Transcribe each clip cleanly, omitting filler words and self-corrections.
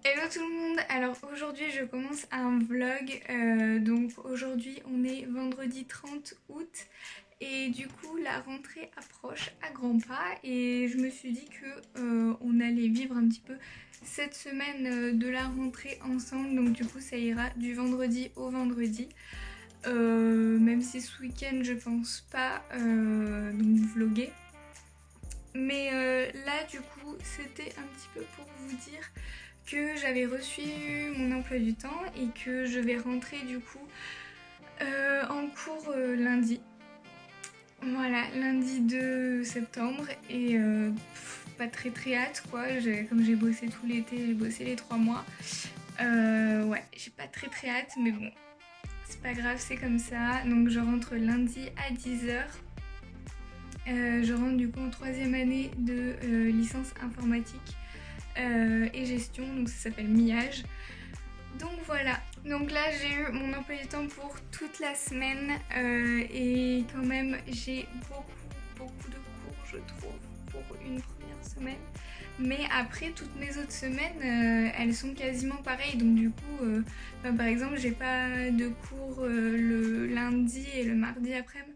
Hello tout le monde, alors aujourd'hui je commence un vlog, donc aujourd'hui on est vendredi 30 août et du coup la rentrée approche à grands pas et je me suis dit que on allait vivre un petit peu cette semaine de la rentrée ensemble, donc du coup ça ira du vendredi au vendredi. Même si ce week-end je pense pas donc vlogger. Mais là du coup c'était un petit peu pour vous dire que j'avais reçu mon emploi du temps et que je vais rentrer du coup en cours lundi. Voilà, lundi 2 septembre et pas très hâte quoi. Comme j'ai bossé tout l'été, j'ai bossé les 3 mois. Ouais, j'ai pas très hâte mais bon, c'est pas grave, c'est comme ça. Donc je rentre lundi à 10h. Je rentre du coup en troisième année de licence informatique et gestion, donc ça s'appelle MIAGE. Donc voilà, donc là j'ai eu mon emploi du temps pour toute la semaine et quand même j'ai beaucoup de cours je trouve pour une première semaine. Mais après toutes mes autres semaines elles sont quasiment pareilles, donc du coup par exemple j'ai pas de cours le lundi et le mardi après-midi.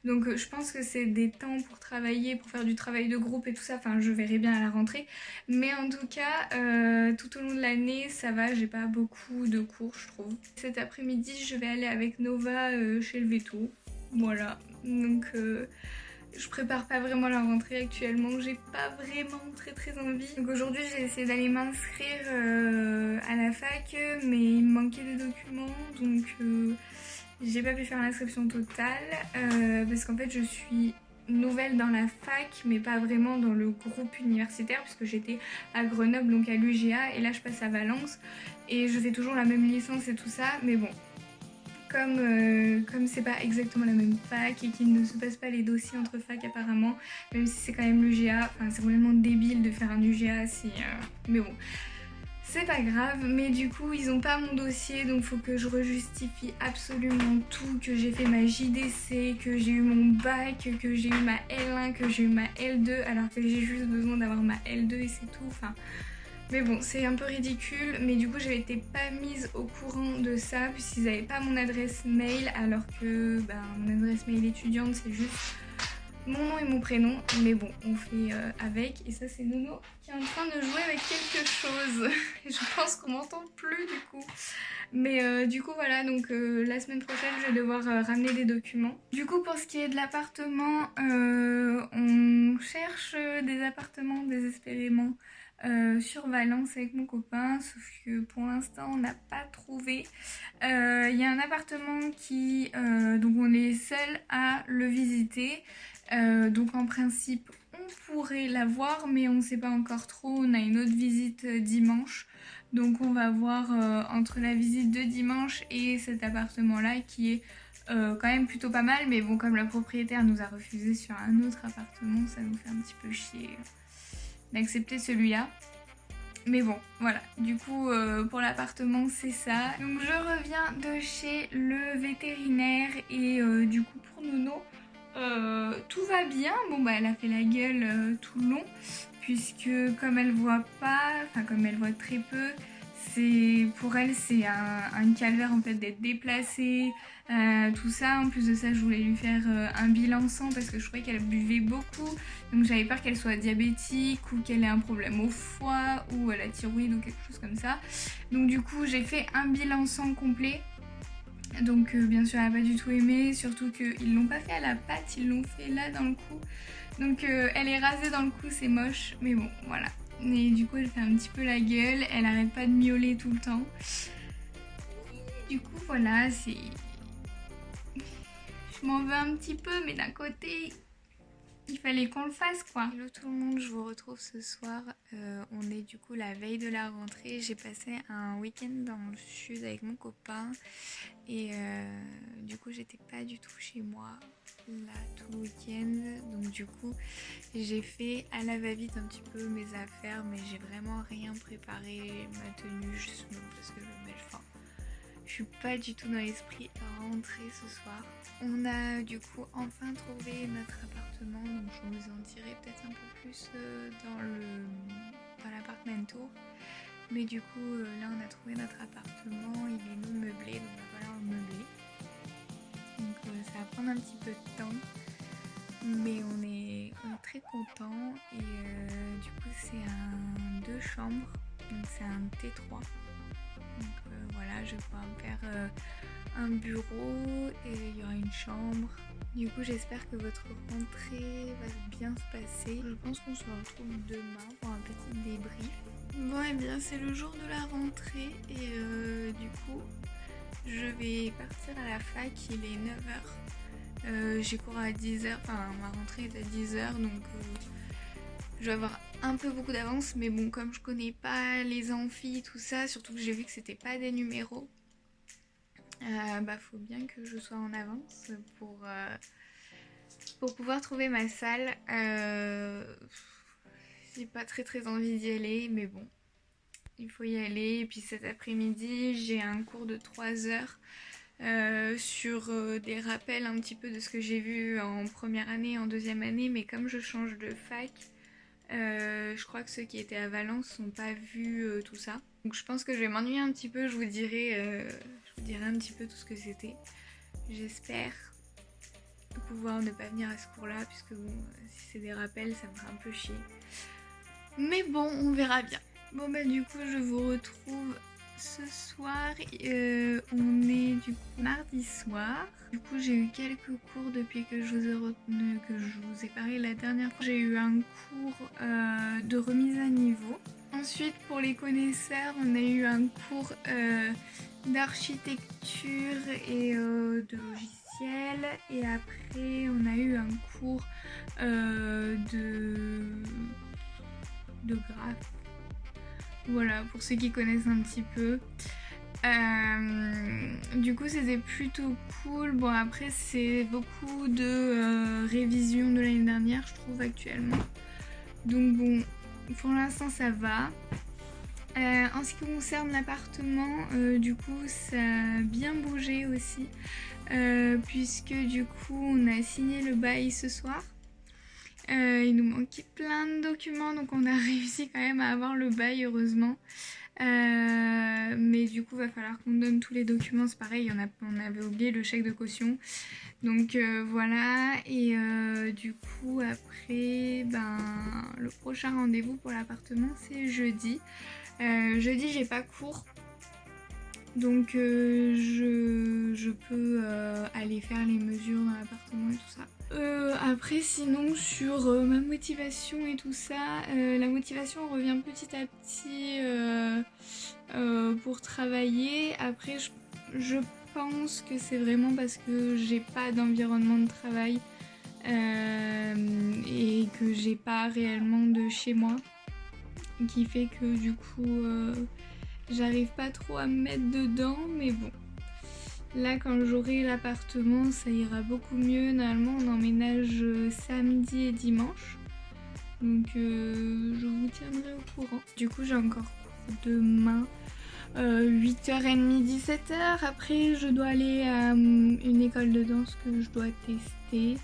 Donc je pense que c'est des temps pour travailler, pour faire du travail de groupe et tout ça, enfin je verrai bien à la rentrée. Mais en tout cas, tout au long de l'année, ça va, j'ai pas beaucoup de cours je trouve. Cet après-midi, je vais aller avec Nova chez le Veto. Voilà, donc je prépare pas vraiment la rentrée actuellement, j'ai pas vraiment très envie. Donc aujourd'hui, j'ai essayé d'aller m'inscrire à la fac, mais il me manquait des documents, donc j'ai pas pu faire l'inscription totale parce qu'en fait je suis nouvelle dans la fac mais pas vraiment dans le groupe universitaire puisque j'étais à Grenoble donc à l'UGA et là je passe à Valence et je fais toujours la même licence et tout ça, mais bon, comme c'est pas exactement la même fac et qu'il ne se passe pas les dossiers entre fac apparemment, même si c'est quand même l'UGA, enfin c'est vraiment débile de faire un UGA si... mais bon, c'est pas grave, mais du coup ils ont pas mon dossier donc faut que je rejustifie absolument tout, que j'ai fait ma JDC, que j'ai eu mon bac, que j'ai eu ma L1, que j'ai eu ma L2 alors que j'ai juste besoin d'avoir ma L2 et c'est tout, enfin... Mais bon, c'est un peu ridicule, mais du coup j'avais été pas mise au courant de ça puisqu'ils avaient pas mon adresse mail alors que mon adresse mail étudiante c'est juste mon nom et mon prénom, mais bon, on fait avec. Et ça, c'est Nono qui est en train de jouer avec quelque chose. Je pense qu'on m'entend plus du coup. Mais du coup, voilà, donc la semaine prochaine, je vais devoir ramener des documents. Du coup, pour ce qui est de l'appartement, on cherche des appartements désespérément sur Valence avec mon copain, sauf que pour l'instant, on n'a pas trouvé. Il y a un appartement qui... donc on est seul à le visiter. Donc en principe on pourrait l'avoir mais on ne sait pas encore trop, on a une autre visite dimanche, donc on va voir entre la visite de dimanche et cet appartement là qui est quand même plutôt pas mal, mais bon, comme la propriétaire nous a refusé sur un autre appartement, ça nous fait un petit peu chier d'accepter celui-là. Mais bon, voilà, du coup pour l'appartement c'est ça. Donc je reviens de chez le vétérinaire et du coup pour Nono, tout va bien. Bon bah elle a fait la gueule tout le long puisque comme elle voit pas, enfin comme elle voit très peu, c'est pour elle c'est un calvaire en fait d'être déplacée, tout ça. En plus de ça je voulais lui faire un bilan sang parce que je croyais qu'elle buvait beaucoup, donc j'avais peur qu'elle soit diabétique ou qu'elle ait un problème au foie ou à la thyroïde ou quelque chose comme ça. Donc du coup j'ai fait un bilan sang complet. Donc bien sûr elle n'a pas du tout aimé, surtout qu'ils l'ont pas fait à la patte, ils l'ont fait là dans le cou. Donc elle est rasée dans le cou, c'est moche, mais bon voilà. Et du coup elle fait un petit peu la gueule, elle arrête pas de miauler tout le temps. Du coup voilà, c'est... Je m'en veux un petit peu, mais d'un côté... il fallait qu'on le fasse quoi. Hello tout le monde, je vous retrouve ce soir. On est du coup la veille de la rentrée. J'ai passé un week-end dans le sud avec mon copain. Et du coup j'étais pas du tout chez moi là tout le week-end. Donc du coup j'ai fait à la va-vite un petit peu mes affaires. Mais j'ai vraiment rien préparé, ma tenue justement parce que je suis pas du tout dans l'esprit rentrée ce soir. On a du coup enfin trouvé notre appartement, donc je vous en dirai peut-être un peu plus dans l'appartement tour. Mais du coup là on a trouvé notre appartement, il est non meublé, donc il va falloir le meubler. Donc ça va prendre un petit peu de temps. Mais on est très contents et du coup c'est un 2 chambres, donc c'est un T3. Donc voilà, je vais pouvoir me faire un bureau et il y aura une chambre. Du coup j'espère que votre rentrée va bien se passer. Je pense qu'on se retrouve demain pour un petit débrief. Bon et bien c'est le jour de la rentrée et du coup je vais partir à la fac, il est 9h. J'ai cours à 10h, enfin ma rentrée est à 10h donc je vais avoir un peu beaucoup d'avance, mais bon comme je connais pas les amphis tout ça, surtout que j'ai vu que c'était pas des numéros, bah faut bien que je sois en avance pour pouvoir trouver ma salle. J'ai pas très envie d'y aller, mais bon il faut y aller. Et puis cet après-midi j'ai un cours de 3 heures sur des rappels un petit peu de ce que j'ai vu en première année, en deuxième année, mais comme je change de fac, je crois que ceux qui étaient à Valence n'ont pas vu tout ça. Donc je pense que je vais m'ennuyer un petit peu, je vous dirai un petit peu tout ce que c'était. J'espère pouvoir ne pas venir à ce cours-là, puisque bon, si c'est des rappels, ça me fera un peu chier. Mais bon, on verra bien. Bon bah du coup, je vous retrouve ce soir, on est du coup mardi soir. Du coup j'ai eu quelques cours depuis que je vous ai parlé la dernière fois. J'ai eu un cours de remise à niveau. Ensuite pour les connaisseurs on a eu un cours d'architecture et de logiciel. Et après on a eu un cours de graphe. Voilà, pour ceux qui connaissent un petit peu. Du coup c'était plutôt cool. Bon après c'est beaucoup de révision de l'année dernière je trouve actuellement. Donc bon, pour l'instant ça va. En ce qui concerne l'appartement, du coup ça a bien bougé aussi. Puisque du coup on a signé le bail ce soir. Il nous manquait plein de documents, donc on a réussi quand même à avoir le bail heureusement. Mais du coup va falloir qu'on donne tous les documents, c'est pareil, on avait oublié le chèque de caution. Donc voilà, et du coup après le prochain rendez-vous pour l'appartement c'est jeudi. Jeudi j'ai pas cours. Donc je peux aller faire les mesures dans l'appartement et tout ça. Après sinon sur ma motivation et tout ça, la motivation revient petit à petit pour travailler. Après je pense que c'est vraiment parce que j'ai pas d'environnement de travail et que j'ai pas réellement de chez moi, qui fait que du coup j'arrive pas trop à me mettre dedans, mais bon. Là, quand j'aurai l'appartement, ça ira beaucoup mieux. Normalement, on emménage samedi et dimanche. Donc, je vous tiendrai au courant. Du coup, j'ai encore cours demain, 8h30, 17h. Après, je dois aller à une école de danse que je dois tester.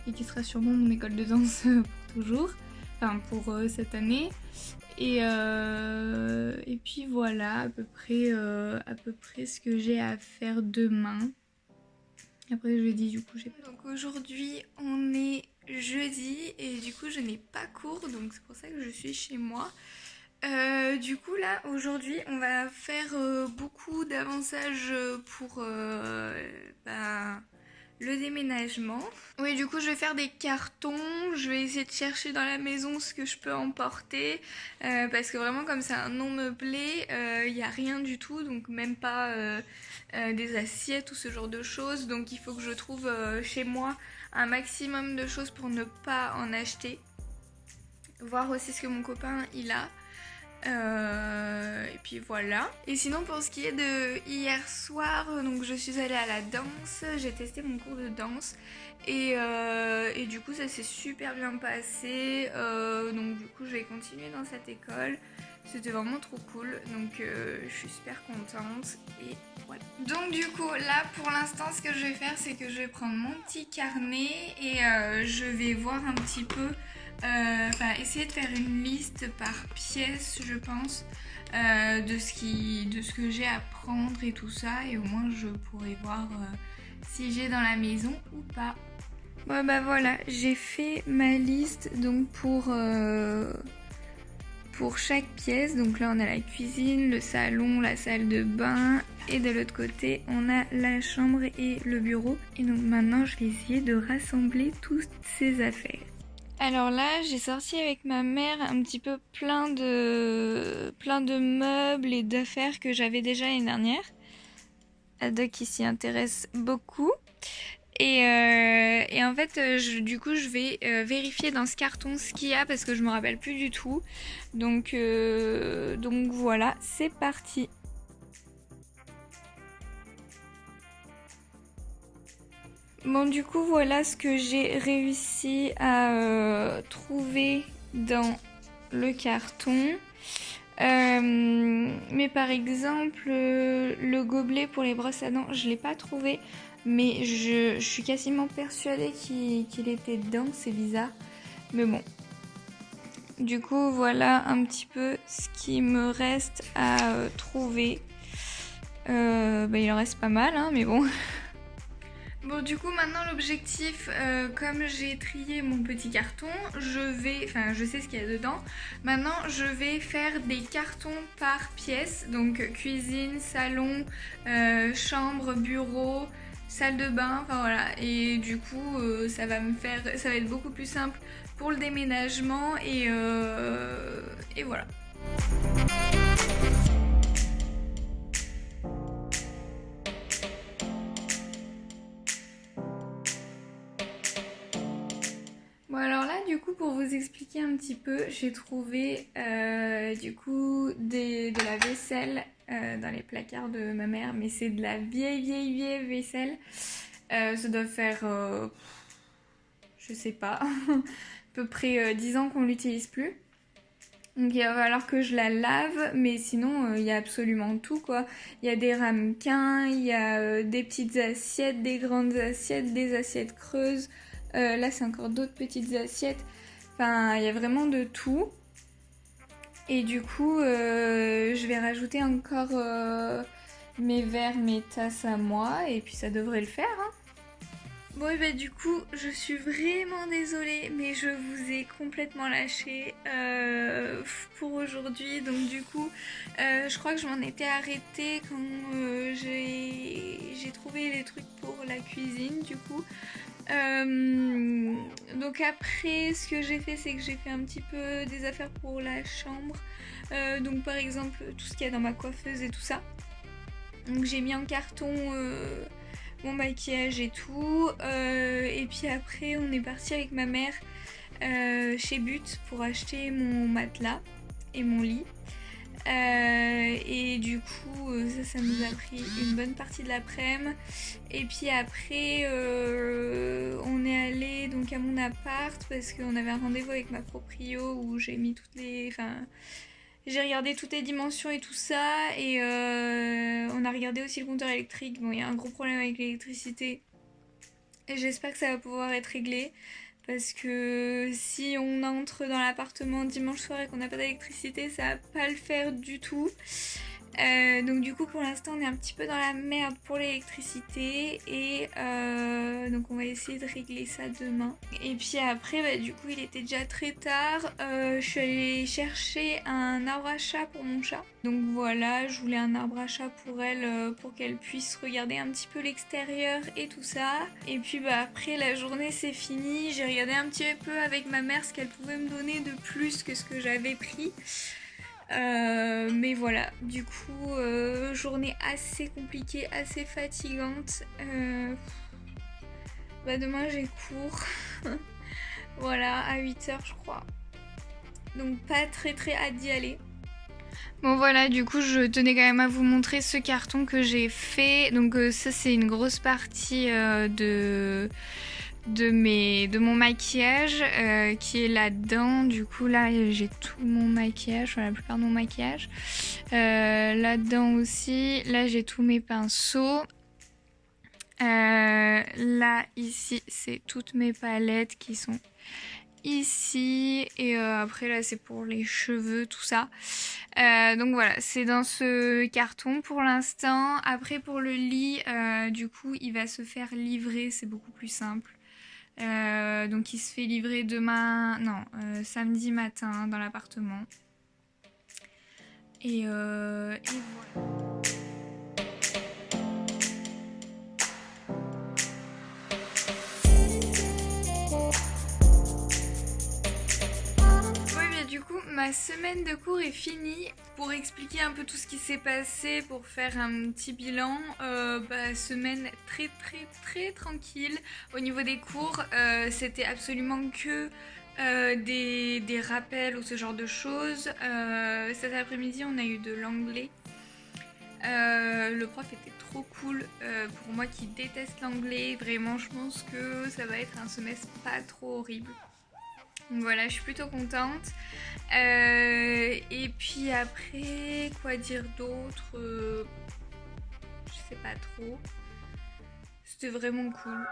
Et qui sera sûrement mon école de danse pour toujours. Enfin, pour cette année. Et puis voilà à peu près ce que j'ai à faire demain. Après jeudi du coup j'ai pas. Donc aujourd'hui on est jeudi et du coup je n'ai pas cours, donc c'est pour ça que je suis chez moi. Du coup là aujourd'hui on va faire beaucoup d'avançages pour le déménagement. Oui, du coup je vais faire des cartons, je vais essayer de chercher dans la maison ce que je peux emporter parce que vraiment comme c'est un non meublé, il n'y a rien du tout, donc même pas des assiettes ou ce genre de choses, donc il faut que je trouve chez moi un maximum de choses pour ne pas en acheter. Voir aussi ce que mon copain il a. Et puis voilà. Et sinon pour ce qui est de hier soir, donc je suis allée à la danse, j'ai testé mon cours de danse et du coup ça s'est super bien passé, donc du coup je vais continuer dans cette école. C'était vraiment trop cool, donc je suis super contente et voilà. Donc du coup là pour l'instant ce que je vais faire c'est que je vais prendre mon petit carnet et je vais voir un petit peu, essayer de faire une liste par pièce je pense, de ce que j'ai à prendre et tout ça, et au moins je pourrai voir si j'ai dans la maison ou pas. Bon bah voilà, j'ai fait ma liste donc pour chaque pièce. Donc là on a la cuisine, le salon, la salle de bain, et de l'autre côté on a la chambre et le bureau. Et donc maintenant je vais essayer de rassembler toutes ces affaires. Alors là j'ai sorti avec ma mère un petit peu plein de meubles et d'affaires que j'avais déjà l'année dernière. Doc qui s'y intéresse beaucoup. Et en fait, du coup, je vais vérifier dans ce carton ce qu'il y a parce que je me rappelle plus du tout. Donc voilà, c'est parti. Bon, du coup, voilà ce que j'ai réussi à trouver dans le carton. Mais par exemple, le gobelet pour les brosses à dents, je l'ai pas trouvé. Mais je suis quasiment persuadée qu'il était dedans, c'est bizarre. Mais bon. Du coup, voilà un petit peu ce qui me reste à trouver. Il en reste pas mal, hein, mais bon. Bon, du coup, maintenant l'objectif, comme j'ai trié mon petit carton, je sais ce qu'il y a dedans. Maintenant, je vais faire des cartons par pièce. Donc, cuisine, salon, chambre, bureau, salle de bain, enfin voilà. Et du coup, ça va être beaucoup plus simple pour le déménagement et voilà. Bon alors là du coup pour vous expliquer un petit peu, j'ai trouvé du coup de la vaisselle dans les placards de ma mère, mais c'est de la vieille vaisselle. Ça doit faire, je sais pas, à peu près 10 ans qu'on l'utilise plus. Donc il va falloir que je la lave, mais sinon il y a absolument tout quoi. Il y a des ramequins, il y a des petites assiettes, des grandes assiettes, des assiettes creuses. Là c'est encore d'autres petites assiettes. Enfin il y a vraiment de tout. Et du coup je vais rajouter encore mes verres, mes tasses à moi, et puis ça devrait le faire hein. Bon et bah du coup je suis vraiment désolée mais je vous ai complètement lâché pour aujourd'hui, donc du coup je crois que je m'en étais arrêtée quand j'ai trouvé les trucs pour la cuisine du coup. Donc après ce que j'ai fait c'est que j'ai fait un petit peu des affaires pour la chambre, donc par exemple tout ce qu'il y a dans ma coiffeuse et tout ça. Donc j'ai mis en carton mon maquillage et tout, et puis après on est parti avec ma mère chez But pour acheter mon matelas et mon lit, et du coup ça nous a pris une bonne partie de l'après-midi. Et puis après on est allé donc à mon appart parce qu'on avait un rendez-vous avec ma proprio où j'ai mis j'ai regardé toutes les dimensions et tout ça, et on a regardé aussi le compteur électrique. Bon, il y a un gros problème avec l'électricité et j'espère que ça va pouvoir être réglé parce que si on entre dans l'appartement dimanche soir et qu'on n'a pas d'électricité, ça va pas le faire du tout. Donc du coup pour l'instant on est un petit peu dans la merde pour l'électricité, et donc on va essayer de régler ça demain. Et puis après bah, du coup il était déjà très tard, je suis allée chercher un arbre à chat pour mon chat. Donc voilà, je voulais un arbre à chat pour elle, pour qu'elle puisse regarder un petit peu l'extérieur et tout ça. Et puis bah après la journée c'est fini, j'ai regardé un petit peu avec ma mère ce qu'elle pouvait me donner de plus que ce que j'avais pris. Mais voilà, du coup, journée assez compliquée, assez fatigante. Bah demain j'ai cours, voilà, à 8h je crois. Donc pas très hâte d'y aller. Bon voilà, du coup je tenais quand même à vous montrer ce carton que j'ai fait. Donc ça c'est une grosse partie de mon maquillage qui est là-dedans. Du coup là j'ai tout mon maquillage, enfin la plupart de mon maquillage, là-dedans aussi. Là j'ai tous mes pinceaux, là ici c'est toutes mes palettes qui sont ici et après là c'est pour les cheveux, tout ça. Donc voilà, c'est dans ce carton pour l'instant. Après pour le lit, du coup il va se faire livrer, c'est beaucoup plus simple. Donc il se fait livrer demain, non, samedi matin dans l'appartement. Et voilà. Du coup, ma semaine de cours est finie. Pour expliquer un peu tout ce qui s'est passé, pour faire un petit bilan, semaine très tranquille. Au niveau des cours, c'était absolument que des rappels ou ce genre de choses. Cet après-midi, on a eu de l'anglais. Le prof était trop cool pour moi qui déteste l'anglais. Vraiment, je pense que ça va être un semestre pas trop horrible. Donc voilà, je suis plutôt contente. Et puis après, quoi dire d'autre je sais pas trop. C'était vraiment cool.